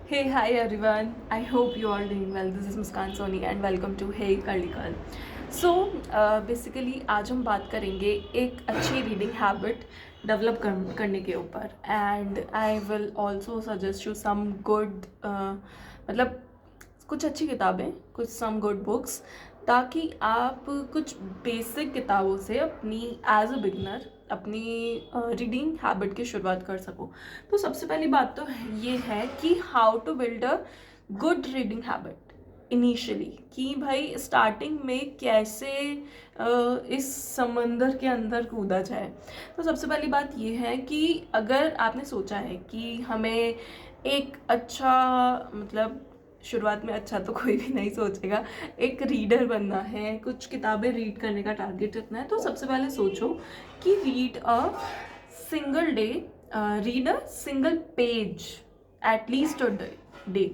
Hey, hi everyone. I hope you all doing well. This is Muskan Soni and welcome to Hey Curly Girl. So basically आज हम बात करेंगे एक अच्छी reading habit develop करने के ऊपर and I will also suggest you some good मतलब कुछ अच्छी किताबें, कुछ सम गुड बुक्स, ताकि आप कुछ बेसिक किताबों से अपनी एज अ बिगनर अपनी रीडिंग हैबिट की शुरुआत कर सको। तो सबसे पहली बात तो ये है कि how to build a good reading habit initially, कि भाई स्टार्टिंग में कैसे इस समंदर के अंदर कूदा जाए। तो सबसे पहली बात ये है कि अगर आपने सोचा है कि हमें एक अच्छा मतलब शुरुआत में अच्छा तो कोई भी नहीं सोचेगा, एक रीडर बनना है, कुछ किताबें रीड करने का टारगेट रखना है, तो सबसे पहले सोचो कि read a single day, read a single page at least a day.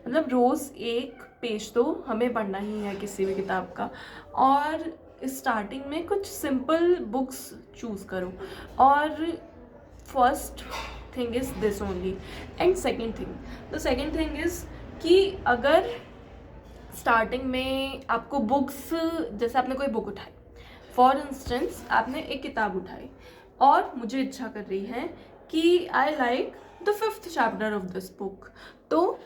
मतलब रोज़ एक पेज तो हमें पढ़ना ही है किसी भी किताब का। और स्टार्टिंग में कुछ सिंपल बुक्स चूज़ करो। और first thing is this only. And second thing is कि अगर स्टार्टिंग में आपको बुक्स, जैसे आपने कोई बुक उठाई, फॉर इंस्टेंस आपने एक किताब उठाई और मुझे इच्छा कर रही है कि I like the 5th chapter of this book, तो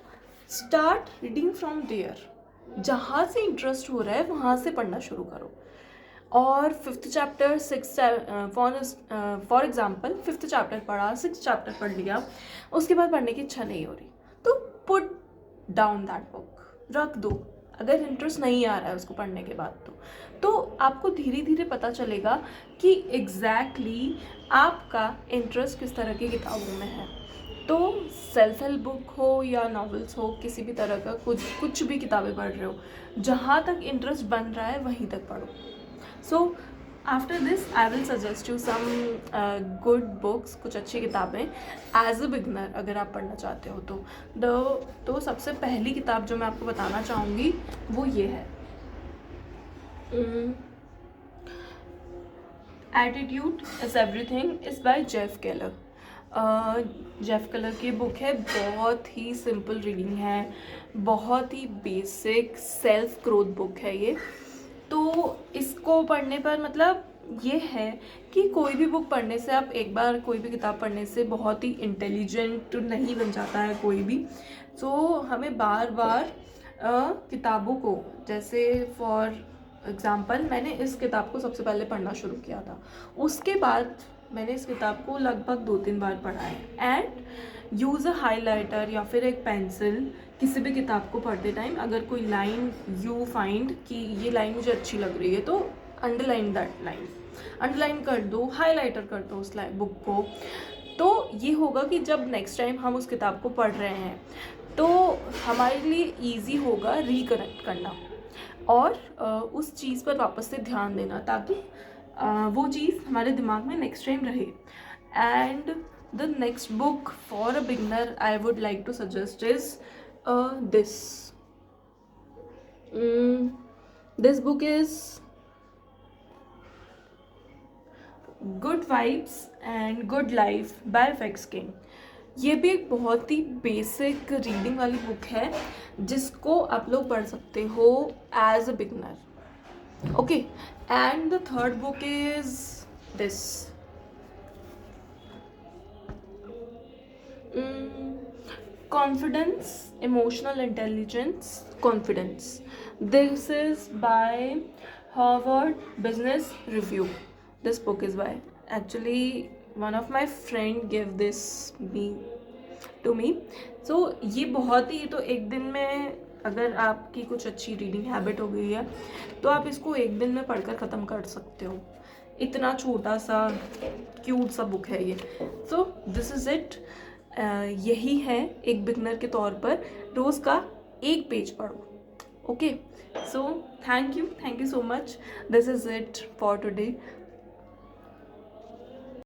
स्टार्ट रीडिंग फ्रॉम देयर। जहाँ से इंटरेस्ट हो रहा है वहाँ से पढ़ना शुरू करो। और 5th chapter 6 for example 5th chapter पढ़ा, 6th चैप्टर पढ़ लिया, उसके बाद पढ़ने की इच्छा नहीं हो रही, तो पुट डाउन दैट बुक, रख दो। अगर इंटरेस्ट नहीं आ रहा है उसको पढ़ने के बाद तो आपको धीरे धीरे पता चलेगा कि एग्जैक्टली आपका इंटरेस्ट किस तरह की किताबों में है। तो सेल्फ हेल्प बुक हो या नॉवेल्स हो, किसी भी तरह का कुछ भी किताबें पढ़ रहे हो, जहाँ तक इंटरेस्ट बन रहा है वहीं तक पढ़ो। So after this I will suggest you some good books, कुछ अच्छी किताबें एज अ बिगनर अगर आप पढ़ना चाहते हो तो सबसे पहली किताब जो मैं आपको बताना चाहूँगी वो ये है, attitude is everything is by Jeff Keller. Jeff Keller की बुक है, बहुत ही सिंपल रीडिंग है, बहुत ही बेसिक सेल्फ ग्रोथ बुक है ये। तो इसको पढ़ने पर मतलब ये है कि कोई भी बुक पढ़ने से, आप एक बार कोई भी किताब पढ़ने से बहुत ही इंटेलिजेंट नहीं बन जाता है कोई भी। सो हमें बार बार किताबों को, जैसे फॉर एग्ज़ाम्पल मैंने इस किताब को सबसे पहले पढ़ना शुरू किया था, उसके बाद मैंने इस किताब को लगभग 2-3 बार पढ़ा है। एंड यूज़ अ हाइलाइटर या फिर एक पेंसिल किसी भी किताब को पढ़ते टाइम, अगर कोई लाइन यू फाइंड कि ये लाइन मुझे अच्छी लग रही है तो अंडरलाइन दैट लाइन, अंडरलाइन कर दो, हाइलाइटर कर दो उस बुक को। तो ये होगा कि जब नेक्स्ट टाइम हम उस किताब को पढ़ रहे हैं तो हमारे लिए ईजी होगा रिकनेक्ट करना और उस चीज़ पर वापस से ध्यान देना, ताकि वो चीज़ हमारे दिमाग में नेक्स्ट टाइम रहे। And the next book for a beginner I would like to suggest is this this book is good vibes and good life by Vex King. ये भी एक बहुत ही बेसिक रीडिंग वाली बुक है जिसको आप लोग पढ़ सकते हो as a beginner. Okay, and the third book is this, confidence, emotional intelligence, confidence. This is by Harvard Business Review. This book is by, actually one of my friend give this me to me. So ये बहुत ही, तो एक दिन में अगर आपकी कुछ अच्छी रीडिंग हैबिट हो गई है तो आप इसको एक दिन में पढ़कर ख़त्म कर सकते हो। इतना छोटा सा क्यूट सा बुक है ये। So this is it. यही है एक बिगनर के तौर पर, रोज़ का एक पेज पढ़ो। Okay, so thank you so much. This is it for today.